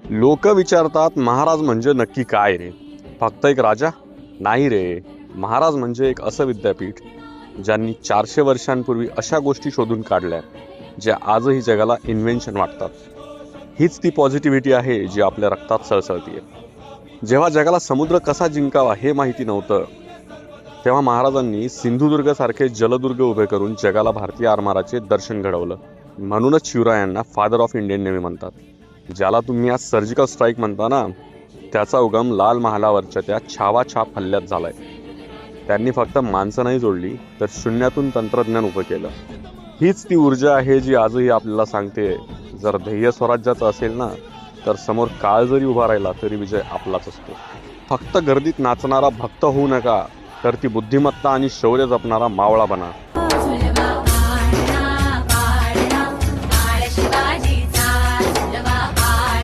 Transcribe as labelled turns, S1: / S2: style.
S1: लोक विचारतात महाराज म्हणजे नक्की काय रे? फक्त एक राजा? नाही रे. महाराज म्हणजे एक असं विद्यापीठ ज्यांनी 400 वर्षांपूर्वी अशा गोष्टी शोधून काढल्या ज्या आजही जगाला इन्व्हेन्शन वाटतात. हीच ती पॉझिटिव्हिटी आहे जी आपल्या रक्तात सळसळतीये. जेव्हा जगाला समुद्र कसा जिंकावा हे माहिती नव्हतं, तेव्हा महाराजांनी सिंधुदुर्ग सारखे जलदुर्ग उभे करून जगाला भारतीय आरमाराचे दर्शन घडवलं. म्हणूनच शिवरायांना फादर ऑफ इंडियन नेव्ही म्हणतात. ज्याला तुम्ही आज सर्जिकल स्ट्राईक म्हणता ना, त्याचा उगम लाल महालावरच्या त्या छावाछाप हल्ल्यात झालाय. त्यांनी फक्त माणसं नाही जोडली, तर शून्यातून तंत्रज्ञान उभं केलं. हीच ती ऊर्जा आहे जी आजही आपल्याला सांगते, जर ध्येय स्वराज्याचं असेल ना, तर समोर काळ जरी उभा राहिला तरी विजय आपलाच असतो. फक्त गर्दीत नाचणारा भक्त होऊ नका, तर ती बुद्धिमत्ता आणि शौर्य जपणारा मावळा बना.